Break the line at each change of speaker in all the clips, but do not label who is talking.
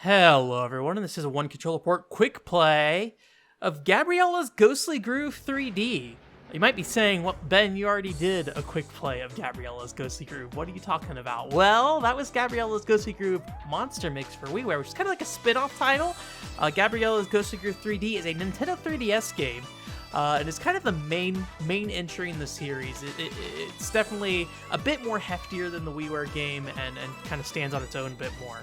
Hello everyone, and this is a One Control Report quick play of Gabriella's Ghostly Groove 3D. You might be saying, well, Ben, you already did a quick play of Gabriella's Ghostly Groove. What are you talking about? Well, that was Gabriella's Ghostly Groove Monster Mix for WiiWare, which is kind of like a spin-off title. Gabriella's Ghostly Groove 3D is a Nintendo 3DS game. And it's kind of the main entry in the series. It's definitely a bit more heftier than the WiiWare game and kind of stands on its own a bit more.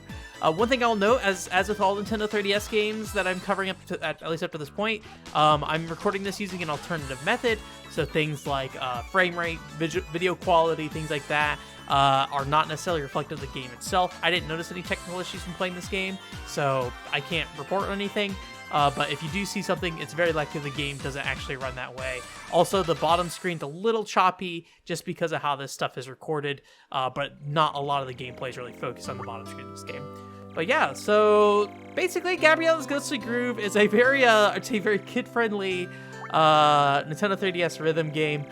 One thing I'll note, as with all Nintendo 3DS games that I'm covering up to, at least up to this point, I'm recording this using an alternative method. So things like frame rate, video quality, things like that are not necessarily reflective of the game itself. I didn't notice any technical issues from playing this game, so I can't report on anything. But if you do see something, it's very likely the game doesn't actually run that way. Also, the bottom screen's a little choppy just because of how this stuff is recorded, but not a lot of the gameplay is really focused on the bottom screen of this game. But yeah, so basically, Gabriella's Ghostly Groove is a very, I'd say, very kid-friendly Nintendo 3DS rhythm game.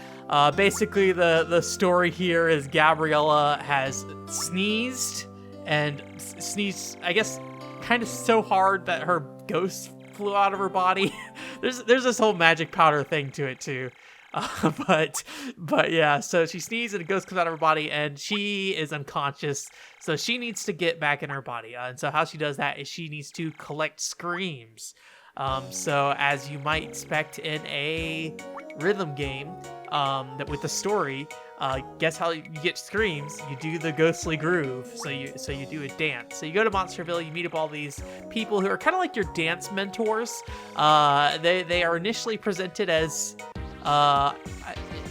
Basically, the story here is Gabriella has sneezed, and sneezed, I guess, kind of so hard that her ghost flew out of her body. There's this whole magic powder thing to it too. But yeah, so she sneezes and a ghost comes out of her body and she is unconscious. So she needs to get back in her body. And so how she does that is she needs to collect screams. So as you might expect in a rhythm game, that with the story, guess how you get screams? You do the ghostly groove. So you do a dance. So you go to Monsterville, you meet up all these people who are kind of like your dance mentors. They are initially presented as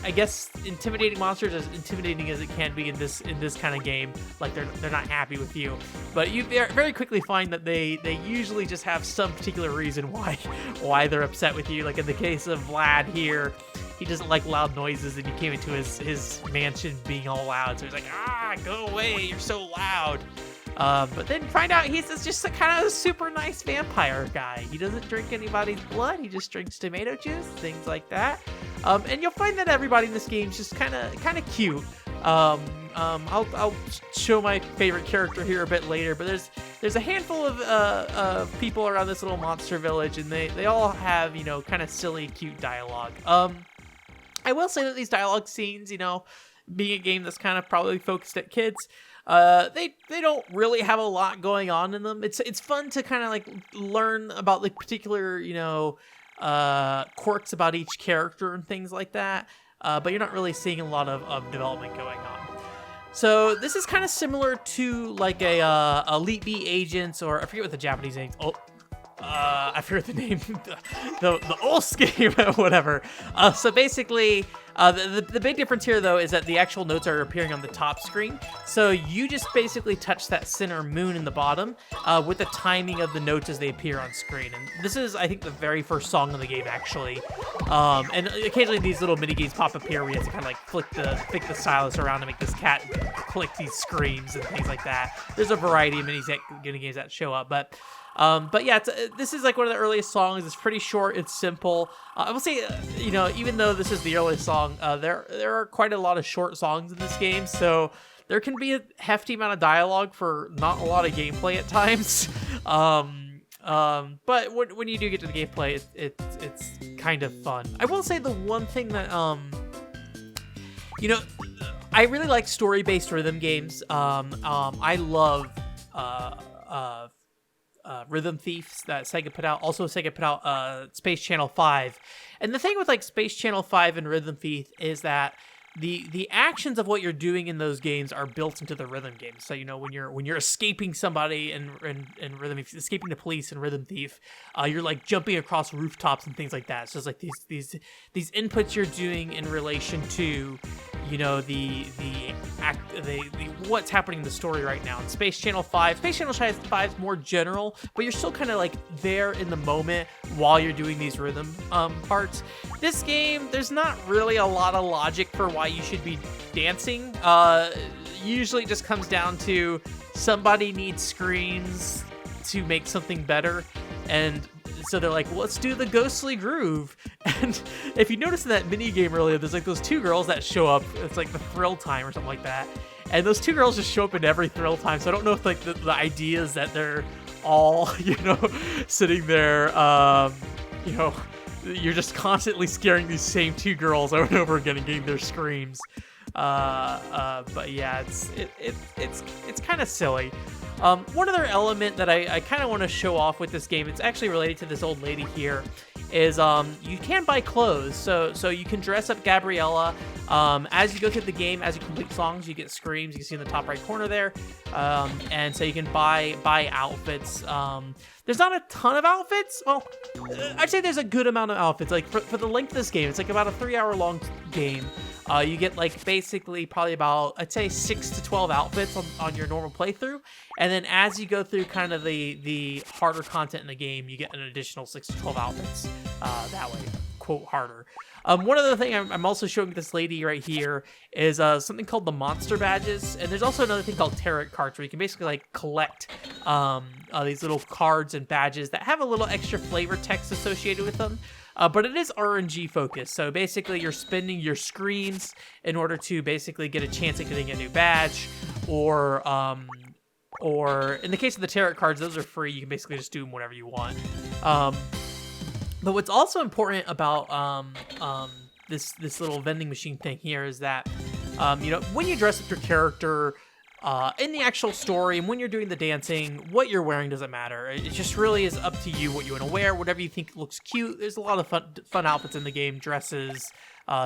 I guess intimidating monsters, as intimidating as it can be in this kind of game. Like they're not happy with you, but you very quickly find that they usually just have some particular reason why they're upset with you. Like in the case of Vlad here, he doesn't like loud noises, and you came into his mansion being all loud, so he's like, go away, you're so loud. But then find out he's just a kind of super nice vampire guy. He doesn't drink anybody's blood. He just drinks tomato juice, things like that. And you'll find that everybody in this game is just kind of cute. I'll show my favorite character here a bit later, but there's a handful of people around this little monster village, and they all have, kind of silly, cute dialogue. I will say that these dialogue scenes, being a game that's kind of probably focused at kids, they don't really have a lot going on in them. It's fun to kind of like learn about like particular, quirks about each character and things like that. But you're not really seeing a lot of development going on. So this is kind of similar to like a Elite Beat Agents, or I forget what the Japanese name. I forget the name, the old game, whatever. So basically, the big difference here, though, is that the actual notes are appearing on the top screen. So you just basically touch that center moon in the bottom with the timing of the notes as they appear on screen. And this is, I think, the very first song in the game, actually. And occasionally these little mini games pop up here where you have to kind of like flick the stylus around to make this cat click these screams and things like that. There's a variety of mini games that show up, but yeah, this is like one of the earliest songs. It's pretty short. It's simple. I will say, even though this is the earliest song, there are quite a lot of short songs in this game. So there can be a hefty amount of dialogue for not a lot of gameplay at times. But when you do get to the gameplay, it's kind of fun. I will say the one thing that, I really like story-based rhythm games. I love, Rhythm Thieves that Sega put out. Also, Sega put out Space Channel 5. And the thing with like Space Channel 5 and Rhythm Thief is that the actions of what you're doing in those games are built into the rhythm game. So when you're escaping somebody and Rhythm Thief, escaping the police and Rhythm Thief, you're like jumping across rooftops and things like that. So it's like these inputs you're doing in relation to the what's happening in the story right now. In Space Channel 5 is more general, but you're still kind of like there in the moment while you're doing these rhythm parts. This game, there's not really a lot of logic for why you should be dancing. Usually it just comes down to somebody needs screams to make something better, and so they're like, well, let's do the ghostly groove. And if you notice in that mini game earlier, there's like those two girls that show up. It's like the Thrill Time or something like that. And those two girls just show up in every Thrill Time. So I don't know if like the idea is that they're all, sitting there, you're just constantly scaring these same two girls over and over again and getting their screams. But yeah, it's kind of silly. One other element that I kind of want to show off with this game, it's actually related to this old lady here, is you can buy clothes. So you can dress up Gabriella. As you go through the game, as you complete songs, you get screams. You can see in the top right corner there. And so you can buy outfits. There's not a ton of outfits. Well, I'd say there's a good amount of outfits. Like for the length of this game, it's like about a 3-hour long game. You get like basically probably about, I'd say 6 to 12 outfits on your normal playthrough. And then as you go through kind of the harder content in the game, you get an additional 6 to 12 outfits that way, quote, harder. One other thing I'm also showing this lady right here is something called the monster badges. And there's also another thing called tarot cards where you can basically like collect these little cards and badges that have a little extra flavor text associated with them. But it is RNG focused, so basically you're spending your screens in order to basically get a chance at getting a new badge, or in the case of the tarot cards, those are free. You can basically just do them whenever you want. But what's also important about this little vending machine thing here is that when you dress up your character in the actual story and when you're doing the dancing, what you're wearing doesn't matter. It just really is up to you what you want to wear, whatever you think looks cute. There's a lot of fun outfits in the game, dresses,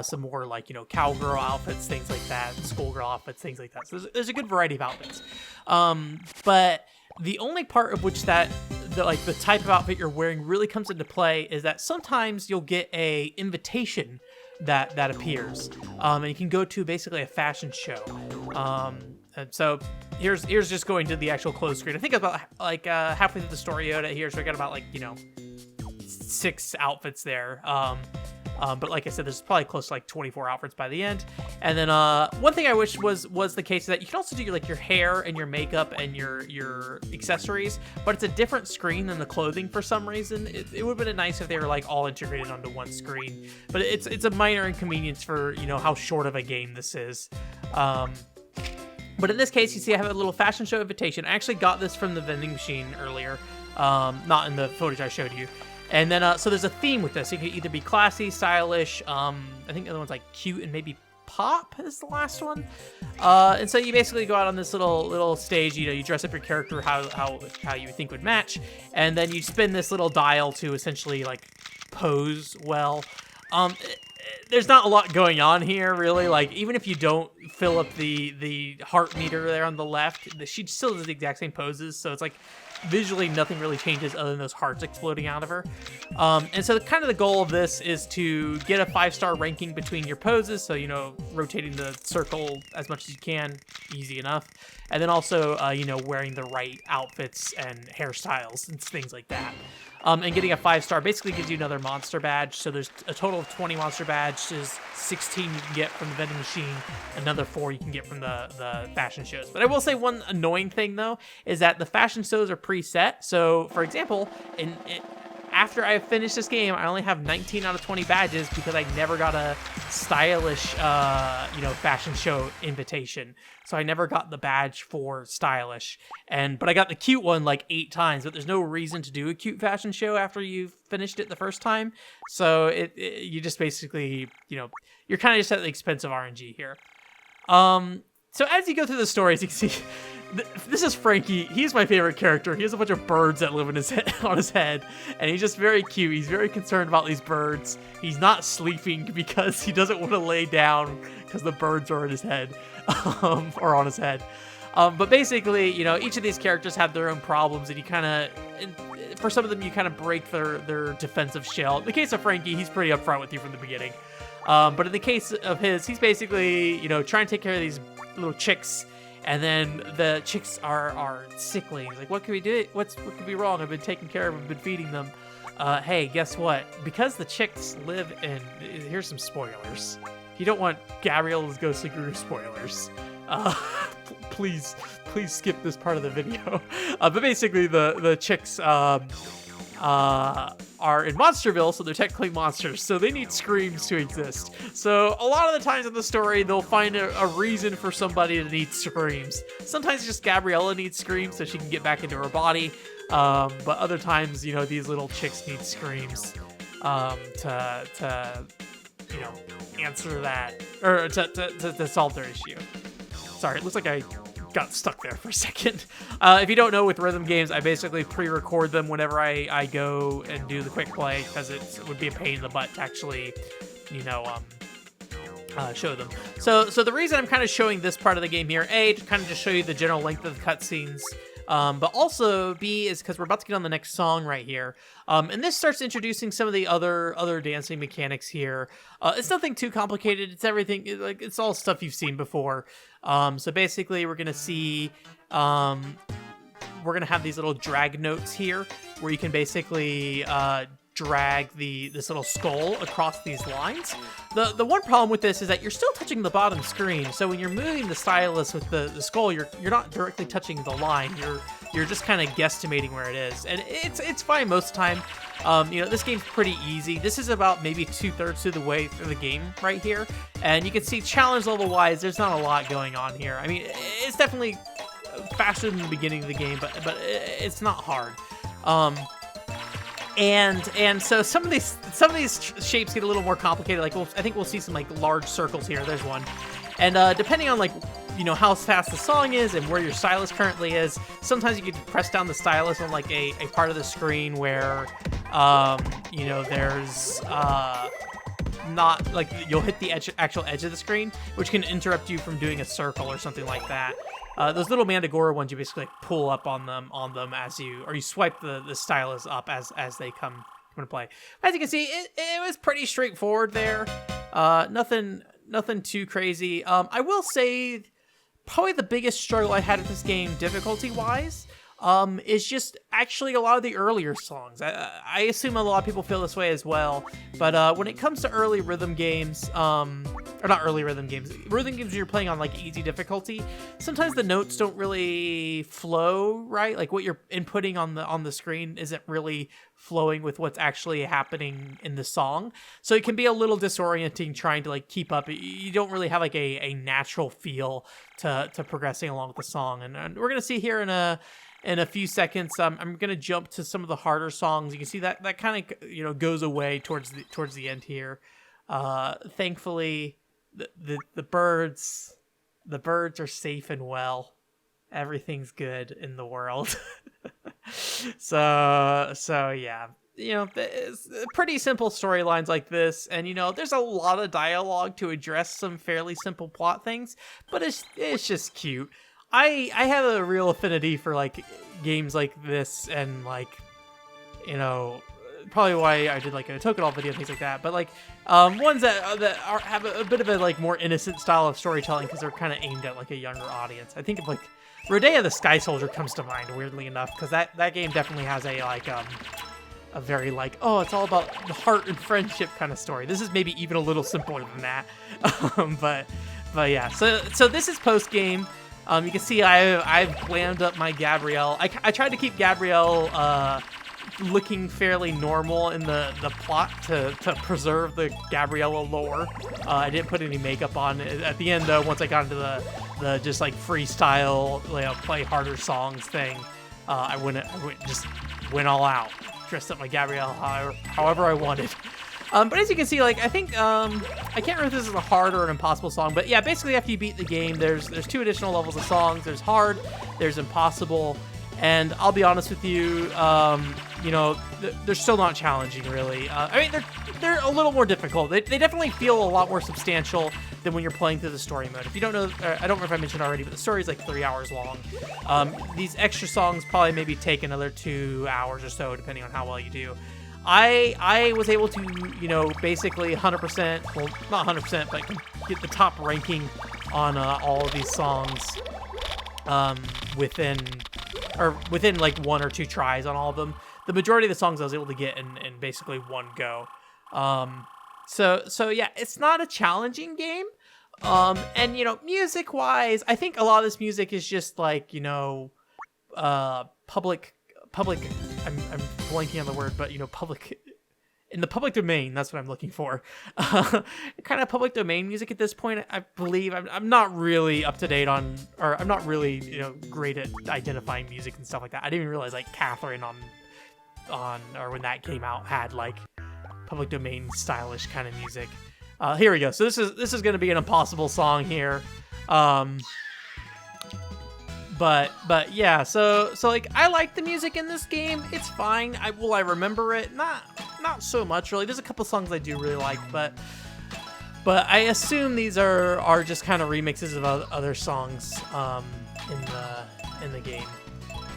some more like, cowgirl outfits, things like that, schoolgirl outfits, things like that. So there's a good variety of outfits. But the only part of which the type of outfit you're wearing really comes into play is that sometimes you'll get a invitation that appears, and you can go to basically a fashion show. And so here's just going to the actual close screen. I think about like halfway through the story here, so I got about 6 outfits there. But like I said, there's probably close to 24 outfits by the end. And then one thing I wish was the case is that you can also do your hair and your makeup and your accessories, but it's a different screen than the clothing for some reason. It would have been nice if they were all integrated onto one screen, but it's a minor inconvenience for how short of a game this is. But in this case, you see I have a little fashion show invitation. I actually got this from the vending machine earlier, not in the footage I showed you. And then, so there's a theme with this. You can either be classy, stylish, I think the other one's cute and maybe pop is the last one. And so you basically go out on this little stage, you dress up your character how you think would match. And then you spin this little dial to essentially pose well. There's not a lot going on here, really. Even if you don't fill up the heart meter there on the left, she still does the exact same poses. So it's visually nothing really changes other than those hearts exploding out of her. And so kind of the goal of this is to get a 5-star ranking between your poses. So, rotating the circle as much as you can, easy enough. And then also, wearing the right outfits and hairstyles and things like that. And getting a 5-star basically gives you another monster badge. So there's a total of 20 monster badges, 16 you can get from the vending machine, another 4 you can get from the fashion shows. But I will say one annoying thing, though, is that the fashion shows are preset. So, for example, after I finished this game, I only have 19 out of 20 badges because I never got a stylish, fashion show invitation. So I never got the badge for stylish. But I got the cute one 8 times, but there's no reason to do a cute fashion show after you've finished it the first time. So you just basically, you're kind of just at the expense of RNG here. So as you go through the stories, you can see this is Frankie. He's my favorite character. He has a bunch of birds that live on his head, and he's just very cute. He's very concerned about these birds. He's not sleeping because he doesn't want to lay down because the birds are in his head, or on his head. But basically, each of these characters have their own problems, and for some of them, you kind of break their defensive shell. In the case of Frankie, he's pretty upfront with you from the beginning. But in the case of his, he's basically, trying to take care of these little chicks, and then the chicks are sickly. He's like, what can we do? What could be wrong? I've been taking care of them, been feeding them. Hey, guess what? Because the chicks live in... Here's some spoilers. You don't want Gabrielle's Ghostly Groove spoilers. Please skip this part of the video. But basically, the chicks are in Monsterville, so they're technically monsters, so they need screams to exist. So a lot of the times in the story, they'll find a reason for somebody to need screams. Sometimes just Gabriella needs screams so she can get back into her body. But other times, you know, these little chicks need screams to you know, answer that, or to solve their issue. Sorry, it looks like I got stuck there for a second. If you don't know, with rhythm games, I basically pre-record them whenever I go and do the quick play, because it would be a pain in the butt to actually, you know, show them. So the reason I'm kind of showing this part of the game here, A, to kind of just show you the general length of the cutscenes, but also B, is because we're about to get on the next song right here. And this starts introducing some of the other dancing mechanics here. It's nothing too complicated. It's everything, it's all stuff you've seen before. So basically we're going to see, we're going to have these little drag notes here where you can basically drag this little skull across these lines. The one problem with this is that you're still touching the bottom screen, so when you're moving the stylus with the skull, you're not directly touching the line. You're just kind of guesstimating where it is, and it's fine most of the time. You know, this game's pretty easy. This is about maybe 2/3 through the way through the game right here, and you can see challenge level wise, there's not a lot going on here. I mean, it's definitely faster than the beginning of the game, but it's not hard. And so some of these shapes get a little more complicated. Like I think we'll see some like large circles here. There's one, and depending on like, you know, how fast the song is and where your stylus currently is, sometimes you can press down the stylus on like a part of the screen where you know, there's not like, you'll hit the actual edge of the screen, which can interrupt you from doing a circle or something like that. Those little Mandragora ones, you basically like pull up on them as you swipe the stylus up as they come into play. As you can see, it was pretty straightforward there. Nothing too crazy. I will say probably the biggest struggle I had with this game, difficulty wise, is just actually a lot of the earlier songs. I assume a lot of people feel this way as well, but when it comes to early rhythm games, or not early rhythm games you're playing on like easy difficulty, sometimes the notes don't really flow right. Like what you're inputting on the screen isn't really flowing with what's actually happening in the song, so it can be a little disorienting trying to like keep up. You don't really have like a natural feel to progressing along with the song, and we're gonna see here in a few seconds. I'm gonna jump to some of the harder songs. You can see that kind of, you know, goes away towards the end here. Thankfully, the birds are safe and well. Everything's good in the world. so yeah, you know, it's pretty simple storylines like this, and you know, there's a lot of dialogue to address some fairly simple plot things, but it's just cute. I have a real affinity for like games like this, and like, you know, probably why I did like a Tokudal video and things like that. But like ones that have a bit of a like more innocent style of storytelling, because they're kind of aimed at like a younger audience. I think of like Rodea the Sky Soldier comes to mind, weirdly enough, because that game definitely has a like a very like, oh, it's all about the heart and friendship kind of story. This is maybe even a little simpler than that. But yeah, so this is post game. You can see I've glammed up my Gabrielle. I tried to keep Gabrielle looking fairly normal in the plot to preserve the Gabriella lore. I didn't put any makeup on at the end though. Once I got into the just like freestyle, you know, play harder songs thing, I just went all out, dressed up my Gabrielle however I wanted. But as you can see, like, I think, I can't remember if this is a hard or an impossible song, but yeah, basically after you beat the game, there's 2 additional levels of songs. There's hard, there's impossible, and I'll be honest with you, you know, they're still not challenging, really. I mean, they're a little more difficult. They definitely feel a lot more substantial than when you're playing through the story mode. If you don't know, I don't know if I mentioned already, but the story is like 3 hours long. These extra songs probably maybe take another 2 hours or so, depending on how well you do. I was able to, you know, basically 100%, well, not 100%, but get the top ranking on all of these songs within like 1 or 2 tries on all of them. The majority of the songs I was able to get in basically one go. So yeah, it's not a challenging game. And, you know, music-wise, I think a lot of this music is just like, you know, public, I'm blanking on the word, but, you know, public in the public domain. That's what I'm looking for. Kind of public domain music at this point. I believe I'm not really up to date on, or I'm not really great at identifying music and stuff like that. I didn't even realize like Catherine on or when that came out had like public domain stylish kind of music. Here we go. So this is going to be an impossible song here. But yeah, so like I like the music in this game. It's fine. I remember it? Not so much really. There's a couple songs I do really like, but I assume these are just kind of remixes of other songs in the game,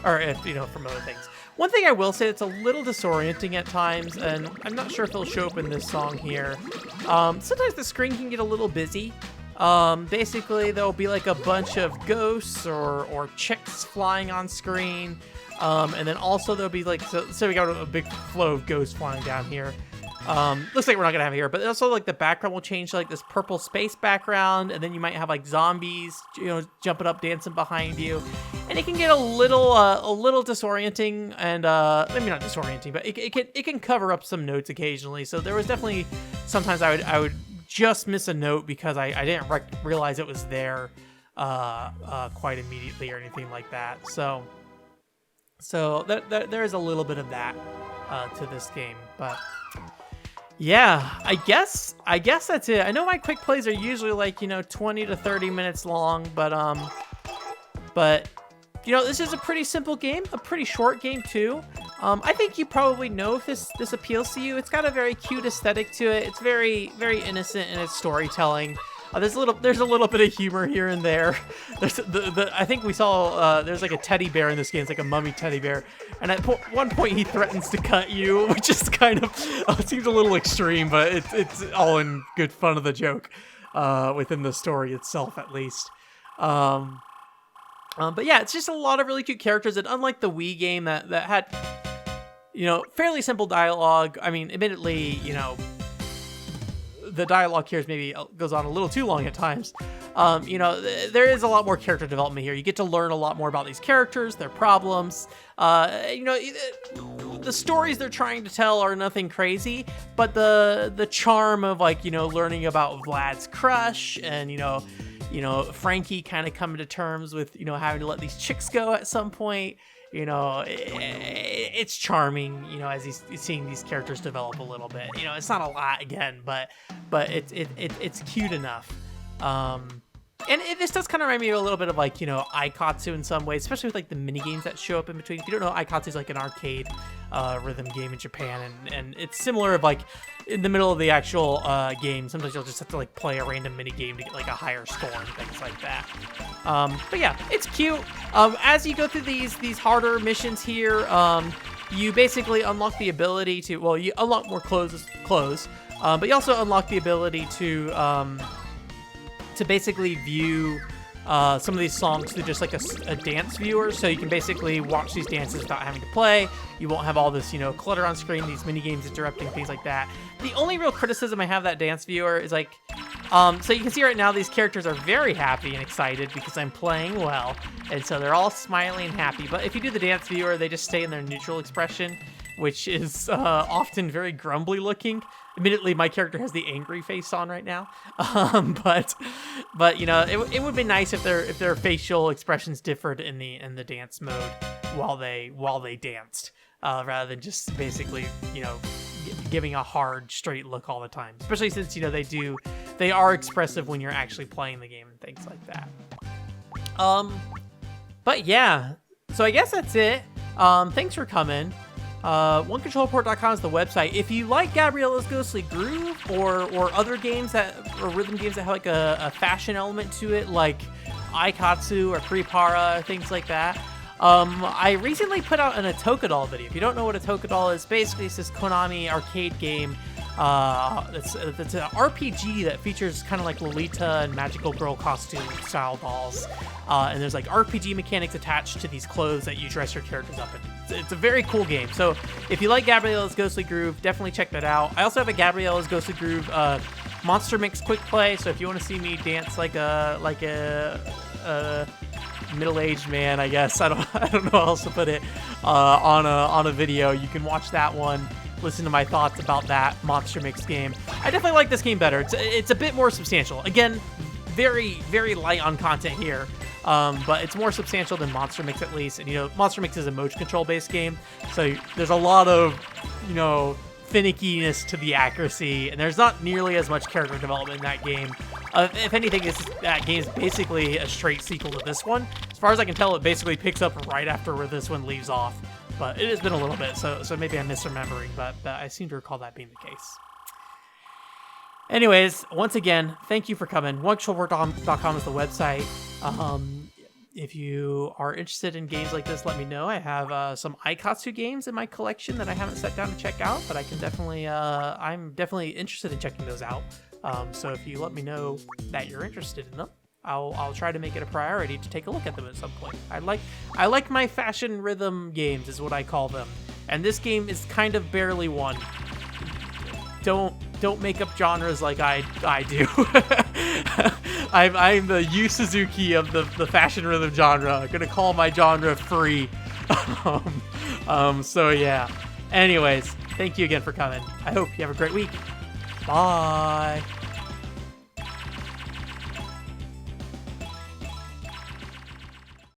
or if from other things. One thing I will say that's a little disorienting at times, and I'm not sure if it'll show up in this song here. Sometimes the screen can get a little busy. Basically, there'll be like a bunch of ghosts or chicks flying on screen. And then also there'll be like, so we got a big flow of ghosts flying down here. Looks like we're not gonna have it here, but also like the background will change to like this purple space background, and then you might have like zombies, jumping up, dancing behind you, and it can get a little disorienting, and maybe not disorienting, but it can cover up some notes occasionally. So there was definitely sometimes I would just miss a note because I didn't realize it was there quite immediately or anything like that. So there is a little bit of that to this game, but. Yeah, I guess that's it. I know my quick plays are usually like, 20 to 30 minutes long, but this is a pretty simple game, a pretty short game too. I think you probably know if this appeals to you. It's got a very cute aesthetic to it. It's very, very innocent in its storytelling. There's a little bit of humor here and there. There's I think we saw there's like a teddy bear in this game. It's like a mummy teddy bear, and at one point he threatens to cut you, which is kind of it seems a little extreme, but it's all in good fun of the joke within the story itself, at least. But yeah, it's just a lot of really cute characters, and unlike the Wii game that had fairly simple dialogue. I mean, admittedly, the dialogue here maybe goes on a little too long at times. There is a lot more character development here. You get to learn a lot more about these characters, their problems. The stories they're trying to tell are nothing crazy, but the charm of learning about Vlad's crush and Frankie kind of coming to terms with having to let these chicks go at some point. It's charming, as he's seeing these characters develop a little bit. It's not a lot again, but it's cute enough. And this does kind of remind me a little bit of Aikatsu in some ways, especially with like the mini games that show up in between. If you don't know, Aikatsu is like an arcade rhythm game in Japan, and it's similar of like in the middle of the actual game. Sometimes you'll just have to like play a random mini game to get like a higher score and things like that. But yeah, it's cute. As you go through these harder missions here, you basically unlock the ability to you unlock more clothes, but you also unlock the ability to basically view some of these songs through just like a dance viewer, so you can basically watch these dances without having to play. You won't have all this clutter on screen, these mini games interrupting, things like that. The only real criticism I have of that dance viewer is like so you can see right now these characters are very happy and excited because I'm playing well, and so they're all smiling and happy. But if you do the dance viewer, they just stay in their neutral expression, which is often very grumbly looking. Admittedly, my character has the angry face on right now, but it would be nice if their facial expressions differed in the dance mode while they danced, rather than just basically giving a hard straight look all the time. Especially since they are expressive when you're actually playing the game and things like that. But yeah, so I guess that's it. Thanks for coming. OneControllerPort.com is the website. If you like Gabriella's Ghostly Groove or other games or rhythm games that have like a fashion element to it, like Aikatsu or Prepara, things like that, I recently put out an Atokadol video. If you don't know what Atokadol is, basically it's this Konami arcade game. It's an RPG that features kind of like Lolita and magical girl costume style dolls, and there's like RPG mechanics attached to these clothes that you dress your characters up in. It's a very cool game. So if you like Gabriella's Ghostly Groove, definitely check that out. I also have a Gabriella's Ghostly Groove Monster Mix quick play. So if you want to see me dance like a middle-aged man, I guess I don't know how else to put it, on a video, you can watch that one. listen to my thoughts about that Monster Mix game. I definitely like this game better. It's a bit more substantial. Again, very, very light on content here, but it's more substantial than Monster Mix at least. And, you know, Monster Mix is a motion control based game, so there's a lot of, you know, finickiness to the accuracy, and there's not nearly as much character development in that game. If anything, that game is basically a straight sequel to this one. As far as I can tell, it basically picks up right after where this one leaves off. But it has been a little bit, so maybe I'm misremembering, but I seem to recall that being the case. Anyways, once again, thank you for coming. OneControlPort.com is the website. If you are interested in games like this, let me know. I have some Aikatsu games in my collection that I haven't sat down to check out, but I can definitely, I'm definitely interested in checking those out. So if you let me know that you're interested in them, I'll try to make it a priority to take a look at them at some point. I like my fashion rhythm games, is what I call them, and this game is kind of barely one. Don't make up genres like I do. I'm the Yu Suzuki of the fashion rhythm genre. I'm gonna call my genre free. So yeah. Anyways, thank you again for coming. I hope you have a great week. Bye.